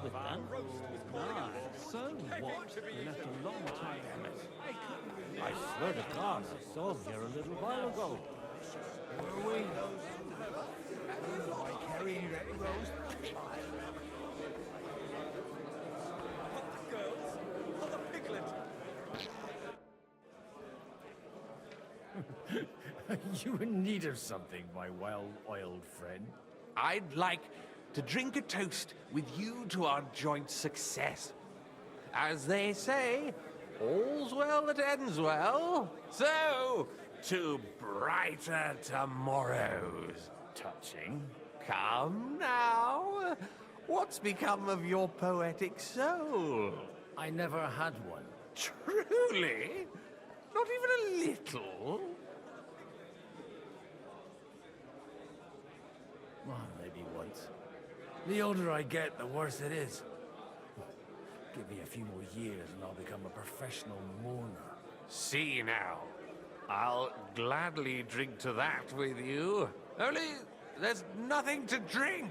with them. So what? We left a long time ago. I swear to God, I saw them here a little while ago. Were we? By carrying that rose? Not the girls, or the piglet. You in need of something, my well-oiled friend? I'd like to drink a toast with you to our joint success. As they say, all's well that ends well. So, to brighter tomorrows. Touching. Come now. What's become of your poetic soul? I never had one. Truly? Not even a little? Well, maybe once. The older I get, the worse it is. Give me a few more years and I'll become a professional mourner. See now. I'll gladly drink to that with you. Only there's nothing to drink.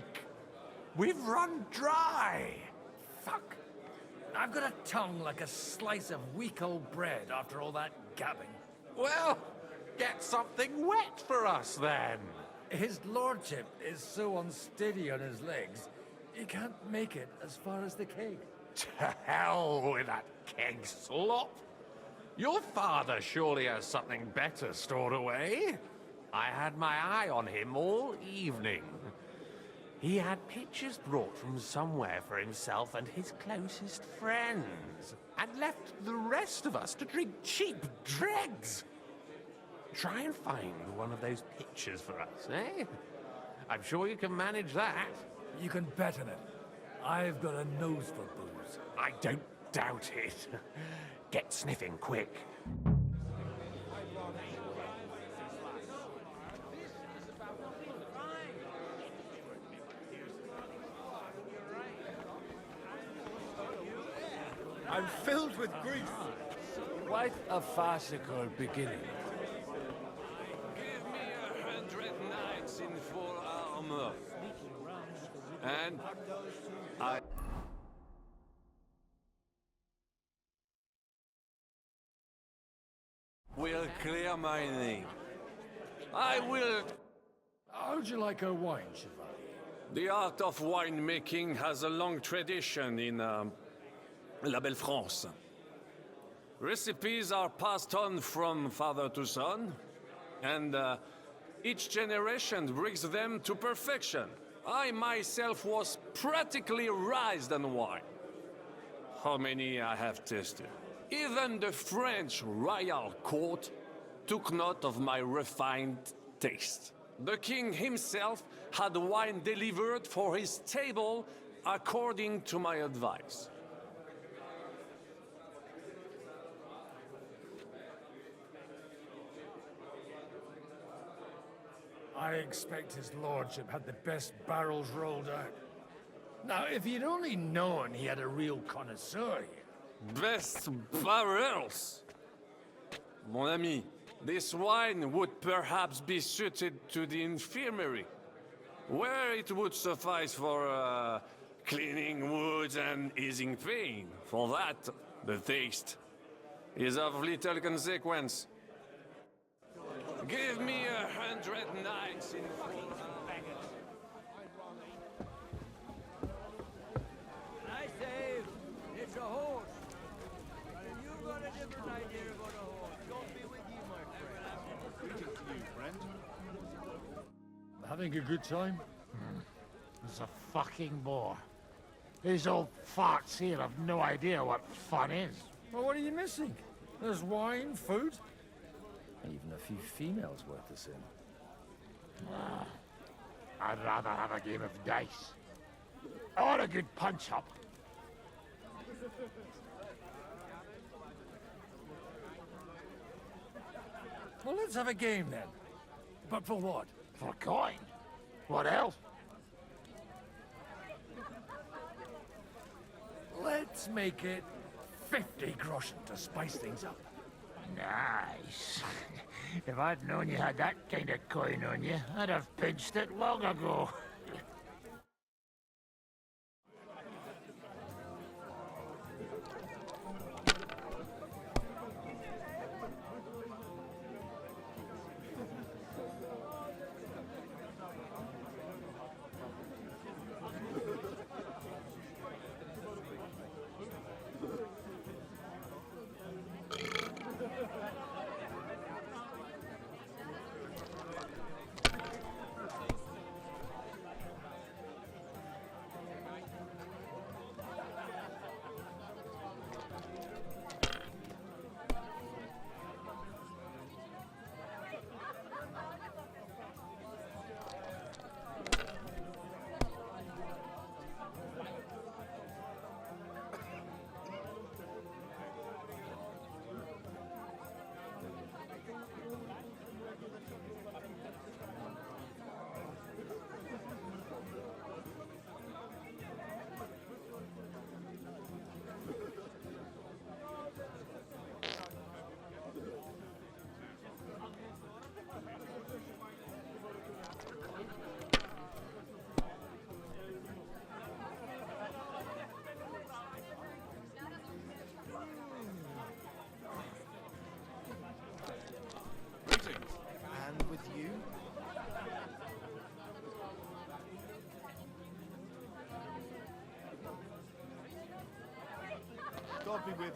We've run dry. Fuck. I've got a tongue like a slice of weak old bread after all that gabbing. Well, get something wet for us then. His lordship is so unsteady on his legs, he can't make it as far as the keg. To hell with that keg slop. Your father surely has something better stored away. I had my eye on him all evening. He had pictures brought from somewhere for himself and his closest friends, and left the rest of us to drink cheap dregs. Try and find one of those pictures for us, eh? I'm sure you can manage that. You can bet on it. I've got a nose for booze. I don't doubt it. Get sniffing quick. I'm filled with grief. Quite a farcical beginning. Give me 100 knights in full armor. And I will clear my name. I will... How'd you like a wine, Chevalier? The art of winemaking has a long tradition in La Belle France. Recipes are passed on from father to son, and each generation brings them to perfection. I myself was practically raised on wine. How many I have tasted? Even the French royal court took note of my refined taste. The king himself had wine delivered for his table according to my advice. I expect his lordship had the best barrels rolled out. Now, if he'd only known he had a real connoisseur here. Best barrels! Mon ami, this wine would perhaps be suited to the infirmary, where it would suffice for cleaning wounds and easing pain. For that, the taste is of little consequence. Give me 100 knights in full baggage. I say, it's a horse. And you got a different idea about a horse. Don't be with you, my friend. Greetings to you, friend. Having a good time? It's a fucking bore. These old farts here have no idea what fun is. Well, what are you missing? There's wine, food, even a few females worth the sin. I'd rather have a game of dice. Or a good punch-up. Well, let's have a game then. But for what? For coin. What else? Let's make it 50 groschen to spice things up. Nice. If I'd known you had that kind of coin on you, I'd have pinched it long ago.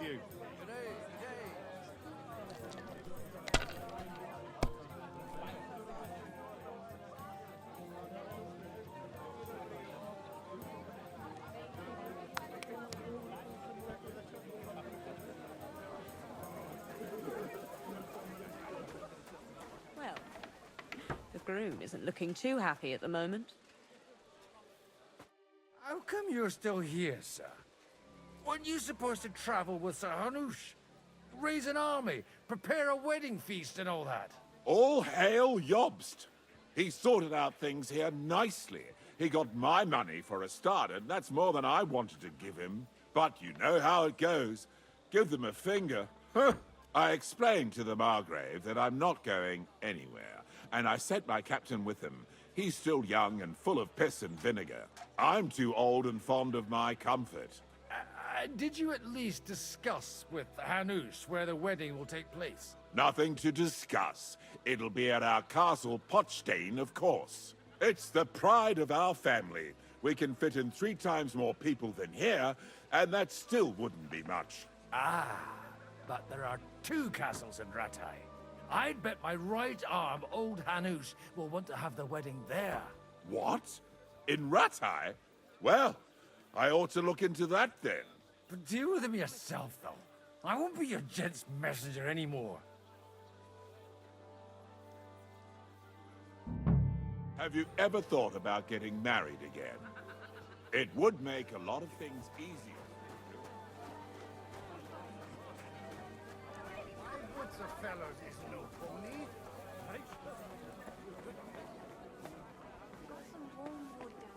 you. Well, the groom isn't looking too happy at the moment. How come you're still here, sir? Weren't you supposed to travel with Sir Hanush? Raise an army, prepare a wedding feast and all that? All hail Jobst. He sorted out things here nicely. He got my money for a start, and that's more than I wanted to give him. But you know how it goes. Give them a finger. I explained to the Margrave that I'm not going anywhere, and I sent my captain with him. He's still young and full of piss and vinegar. I'm too old and fond of my comfort. Did you at least discuss with Hanush where the wedding will take place? Nothing to discuss. It'll be at our castle Potstein, of course. It's the pride of our family. We can fit in 3 times more people than here, and that still wouldn't be much. Ah, but there are 2 castles in Ratai. I'd bet my right arm old Hanush will want to have the wedding there. What? In Ratai? Well, I ought to look into that then. But deal with him yourself, though. I won't be your gent's messenger anymore. Have you ever thought about getting married again? It would make a lot of things easier. What's a fellow is no pony? Right? Got some warm wood down.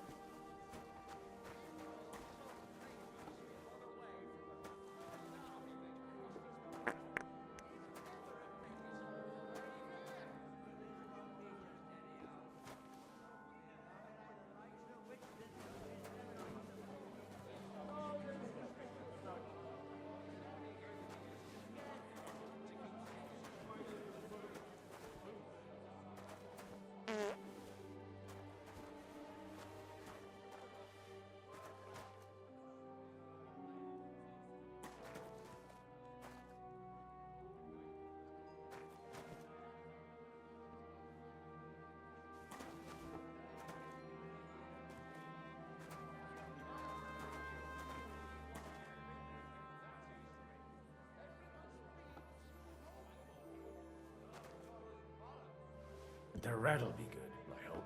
The red'll be good, I hope.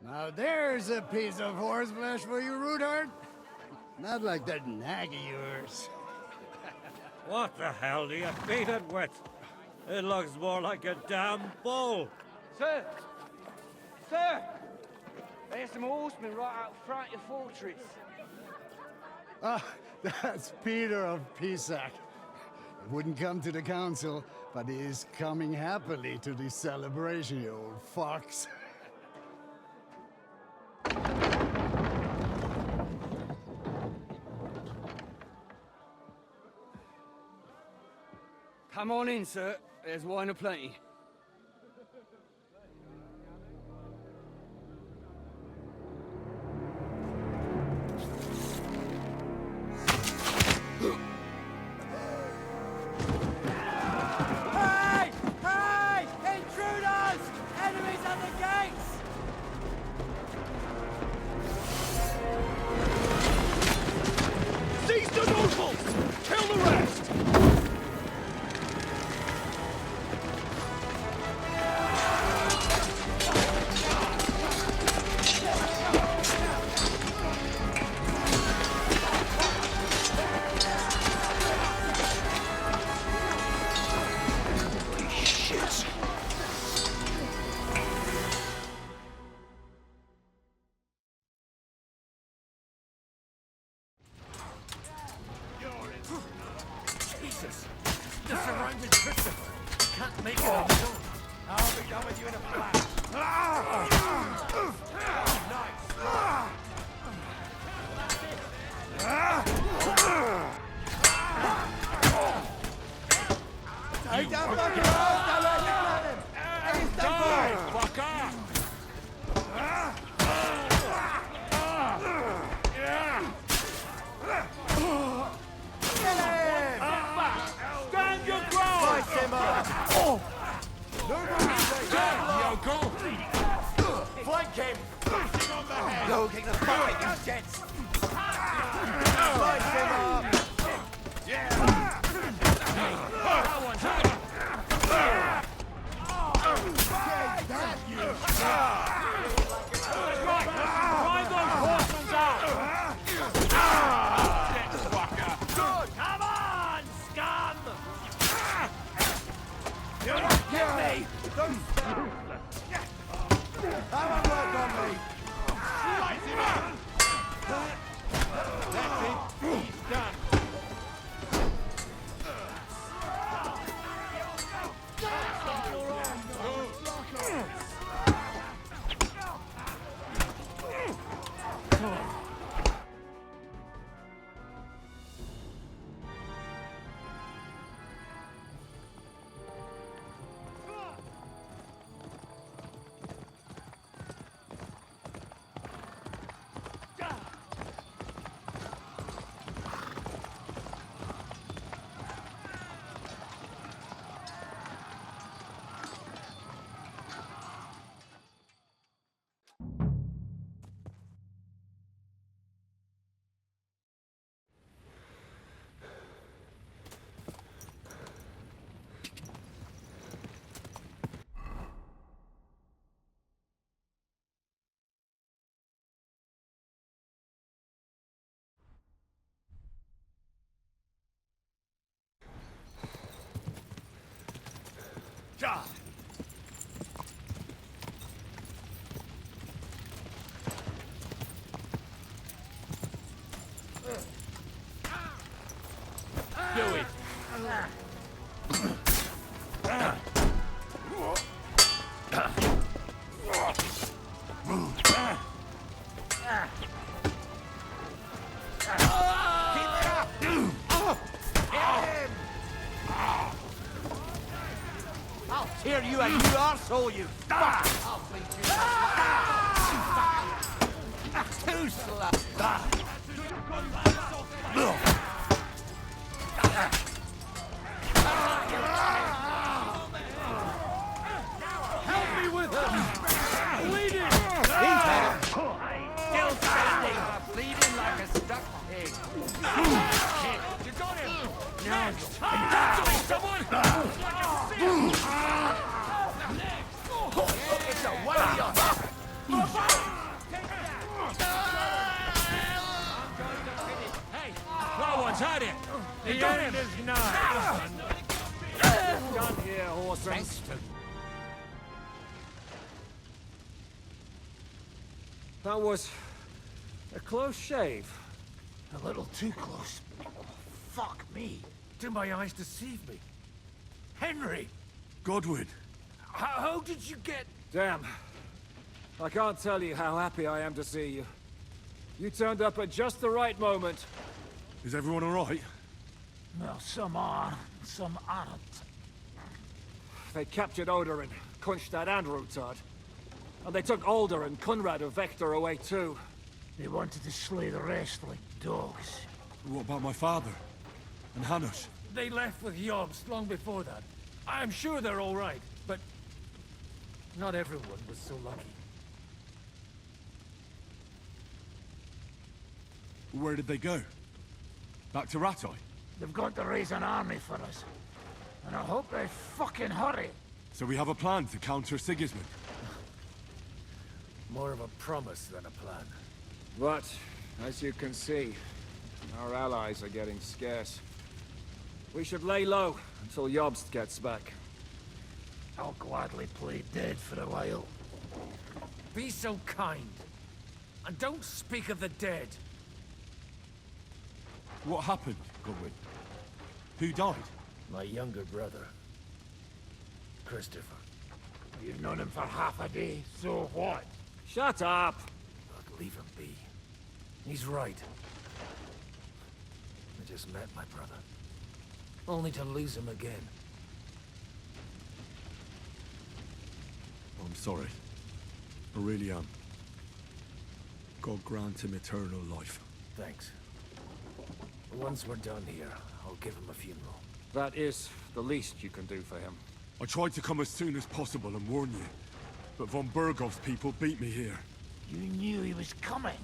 Now there's a piece of horseflesh for you, Rudart. Not like that nag of yours. What the hell do you beat it with? It looks more like a damn bull. Sir! Sir! There's some horsemen right out front of your fortress. Ah, that's Peter of Pisac. He wouldn't come to the council, but he is coming happily to the celebration, you old fox. Come on in, sir. There's wine aplenty. Hey! Hey! Intruders! Enemies at the gates! Seize the nobles! Kill the rest! Jesus! They're surrounded Christopher. Can't make it on his own. I'll be done with you in a flash. Take that fucking horse, I'll let you have him! Die, fucker! Stand your ground! Slice him up! Yokel! Flank him! Go kick the fucking you jets! Slice him up! Drive those horsemen out! Come on, scum! You don't get me! Have a work on me! Slice him up! That's it. He's done. Do it! I'll tear you a new arsehole, you fuck! I'll bleed you. Too slow. Help me with him! Bleeding! He's had it. Still standing. Bleeding like a stuck pig. You got him! Next! Someone! It's a warrior. Hey! No one's had it! The end is nigh! Done here, horses. That was a close shave. A little too close. Fuck me. Do my eyes deceive me? Henry! Godwin! How did you get... Damn. I can't tell you how happy I am to see you. You turned up at just the right moment. Is everyone alright? Well, some are, some aren't. They captured Oder and Kunstad and Rutard. And they took Alder and Conrad of Vector away too. They wanted to slay the rest like dogs. What about my father? And Hanush? They left with Jobst long before that. I'm sure they're all right, but... not everyone was so lucky. Where did they go? Back to Rattay? They've got to raise an army for us. And I hope they fucking hurry. So we have a plan to counter Sigismund? More of a promise than a plan. But, as you can see, our allies are getting scarce. We should lay low until Jobst gets back. I'll gladly play dead for a while. Be so kind. And don't speak of the dead. What happened, Godwin? Who died? My younger brother. Christopher. You've known him for half a day, so what? Shut up! Look, leave him be. He's right. I just met my brother. Only to lose him again. I'm sorry. I really am. God grant him eternal life. Thanks. Once we're done here, I'll give him a funeral. That is the least you can do for him. I tried to come as soon as possible and warn you, but von Bergov's people beat me here. You knew he was coming.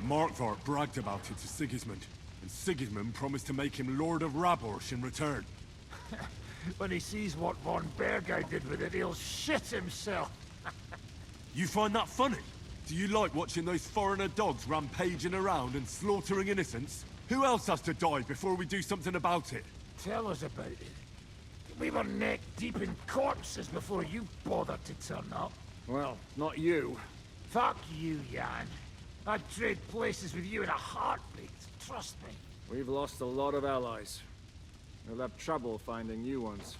Markvart bragged about it to Sigismund, and Sigismund promised to make him Lord of Raborsch in return. When he sees what von Bergau did with it, he'll shit himself. You find that funny? Do you like watching those foreigner dogs rampaging around and slaughtering innocents? Who else has to die before we do something about it? Tell us about it. We were neck deep in corpses before you bothered to turn up. Well, not you. Fuck you, Jan. I'd trade places with you in a heartbeat, trust me. We've lost a lot of allies. We'll have trouble finding new ones.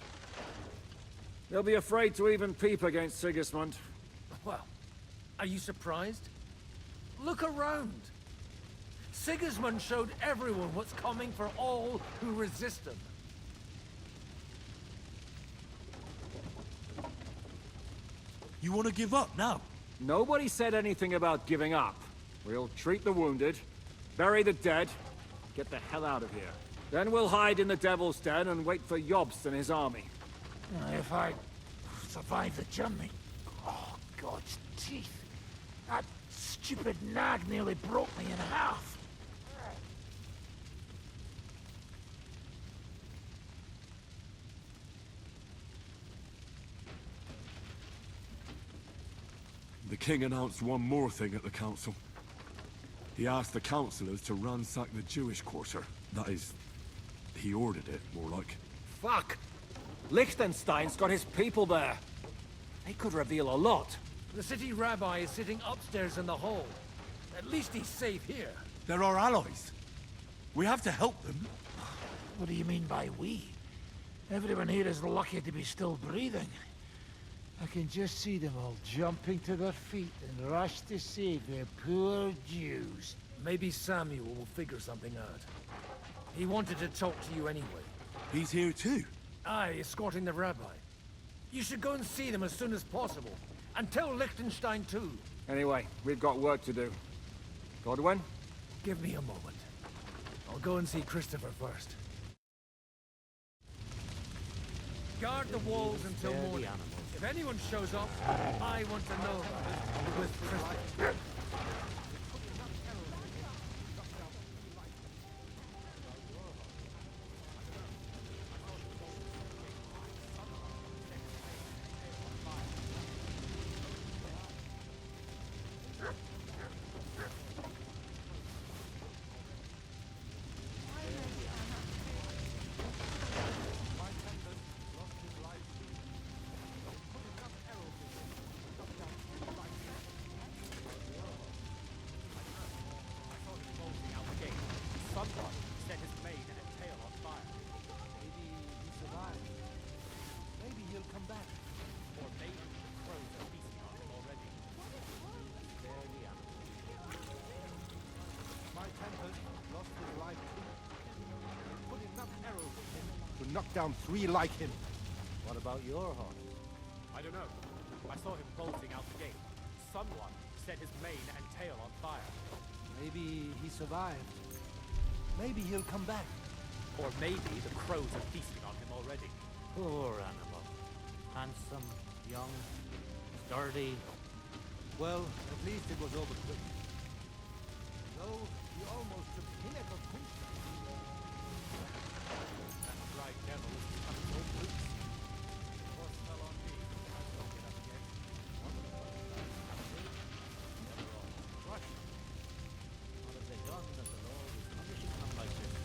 They'll be afraid to even peep against Sigismund. Well, are you surprised? Look around. Sigismund showed everyone what's coming for all who resist him. You want to give up now? Nobody said anything about giving up. We'll treat the wounded, bury the dead, get the hell out of here. Then we'll hide in the Devil's Den and wait for Jobst and his army. If I survive the journey... Oh, God's teeth. That stupid nag nearly broke me in half. The king announced one more thing at the council. He asked the councillors to ransack the Jewish quarter. That is, he ordered it, more like. Fuck! Liechtenstein's got his people there. They could reveal a lot. The city rabbi is sitting upstairs in the hall. At least he's safe here. They're our allies. We have to help them. What do you mean by we? Everyone here is lucky to be still breathing. I can just see them all jumping to their feet and rush to save their poor Jews. Maybe Samuel will figure something out. He wanted to talk to you anyway. He's here too. Aye, escorting the rabbi. You should go and see them as soon as possible. And tell Liechtenstein too. Anyway, we've got work to do. Godwin? Give me a moment. I'll go and see Christopher first. Guard the walls until morning. If anyone shows up, I want to know about it with Christopher. Knock down 3 like him. What about your horse? I don't know. I saw him bolting out the gate. Someone set his mane and tail on fire. Maybe he survived. Maybe he'll come back. Or maybe the crows are feasting on him already. Poor animal. Handsome, young, sturdy. Well, at least it was over quick. Though, he almost took pinnacle punch. That dry devil is becoming so loose. The horse fell on me. I don't get up again. Never all crushed. What have they done that the Lord is punishing them like this?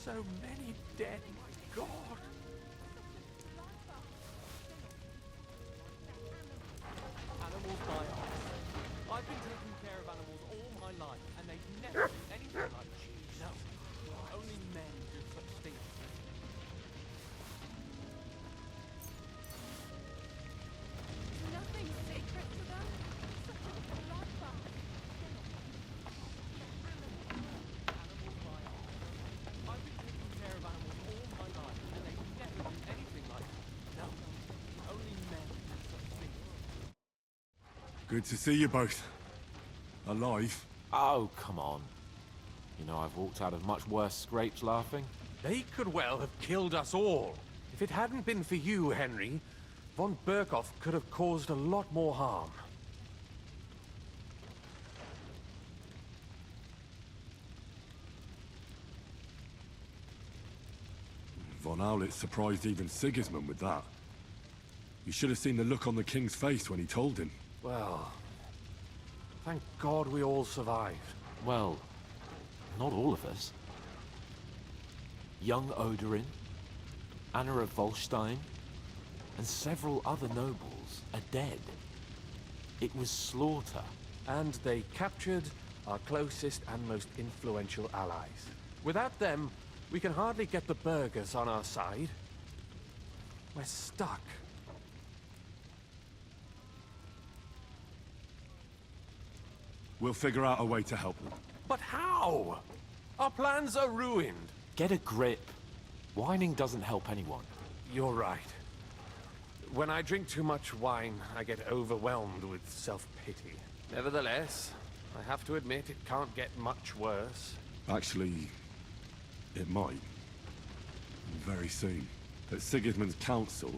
So many dead, my God. Animals by us. I've been taking care of animals all my life, and they've never done anything like cheese. No. Only men do such things. Nothing sacred to them. Such a bloodbath. Animals by us. I've been taking care of animals all my life, and they've never done anything like no. Only men do such things. Good to see you both. Alive. Oh, come on. You know, I've walked out of much worse scrapes laughing. They could well have killed us all. If it hadn't been for you, Henry, von Berkhoff could have caused a lot more harm. Von Aulitz surprised even Sigismund with that. You should have seen the look on the king's face when he told him. Well, thank God we all survived. Well, not all of us. Young Odorin, Anna of Volstein, and several other nobles are dead. It was slaughter. And they captured our closest and most influential allies. Without them, we can hardly get the burghers on our side. We're stuck. We'll figure out a way to help them. But how? Our plans are ruined. Get a grip. Whining doesn't help anyone. You're right. When I drink too much wine, I get overwhelmed with self-pity. Nevertheless, I have to admit it can't get much worse. Actually, it might. Very soon. At Sigismund's council,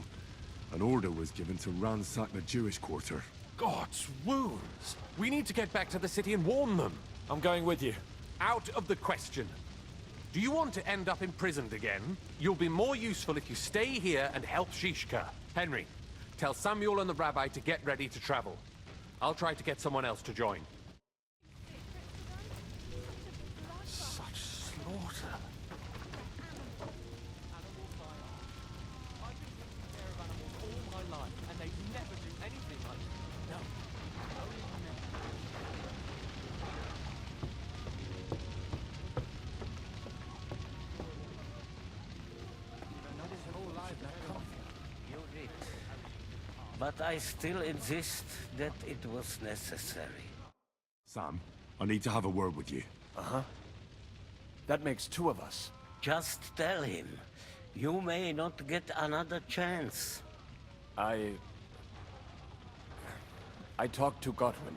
an order was given to ransack the Jewish quarter. God's wounds! We need to get back to the city and warn them. I'm going with you. Out of the question. Do you want to end up imprisoned again? You'll be more useful if you stay here and help Shishka. Henry, tell Samuel and the rabbi to get ready to travel. I'll try to get someone else to join. Such slaughter. Animals by us. I've been taking care of animals all my life, and they never do anything like no. Only men. You did. But I still insist that it was necessary. Sam, I need to have a word with you. Uh-huh. That makes two of us. Just tell him. You may not get another chance. I talked to Godwin.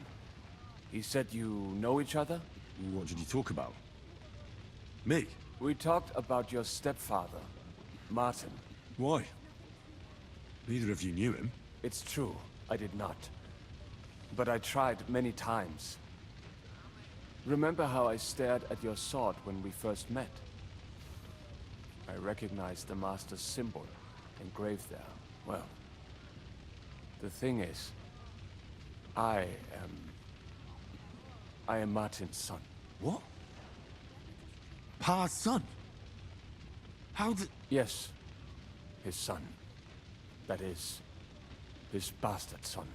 He said you know each other? What did you talk about? Me? We talked about your stepfather, Martin. Why? Neither of you knew him. It's true, I did not. But I tried many times. Remember how I stared at your sword when we first met? I recognized the Master's symbol engraved there. Well, the thing is, I am Martin's son. What? Pa's son? How did... Yes, his son. That is, his bastard son.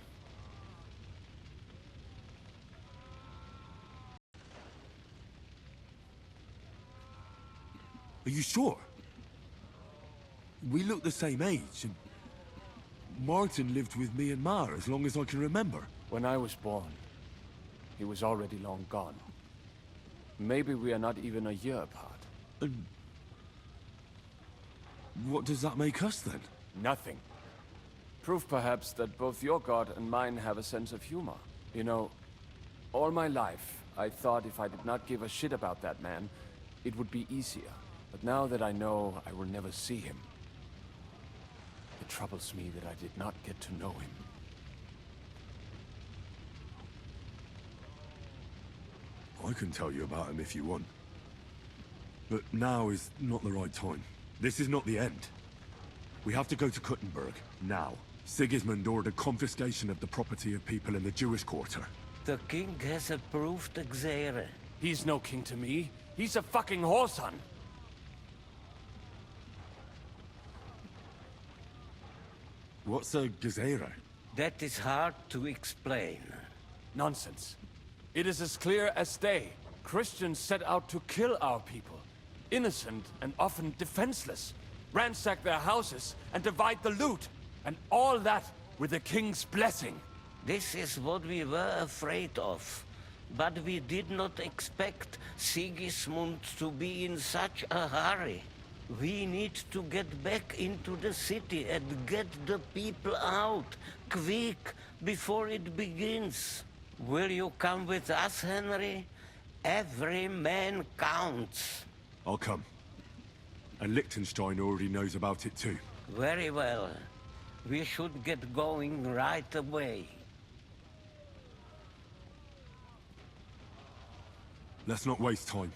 Are you sure? We look the same age, and Martin lived with me and Ma as long as I can remember. When I was born, he was already long gone. Maybe we are not even a year apart. And what does that make us then? Nothing. Proof perhaps that both your god and mine have a sense of humor. You know, all my life, I thought if I did not give a shit about that man, it would be easier. But now that I know I will never see him, it troubles me that I did not get to know him. I can tell you about him if you want. But now is not the right time. This is not the end. We have to go to Kuttenberg, now. Sigismund ordered confiscation of the property of people in the Jewish quarter. The king has approved Xere. He's no king to me. He's a fucking whoreson. What's a gazera? That is hard to explain. Nonsense. It is as clear as day. Christians set out to kill our people. Innocent and often defenseless. Ransack their houses and divide the loot. And all that with the king's blessing. This is what we were afraid of. But we did not expect Sigismund to be in such a hurry. We need to get back into the city and get the people out, quick, before it begins. Will you come with us, Henry? Every man counts. I'll come. And Liechtenstein already knows about it too. Very well. We should get going right away. Let's not waste time.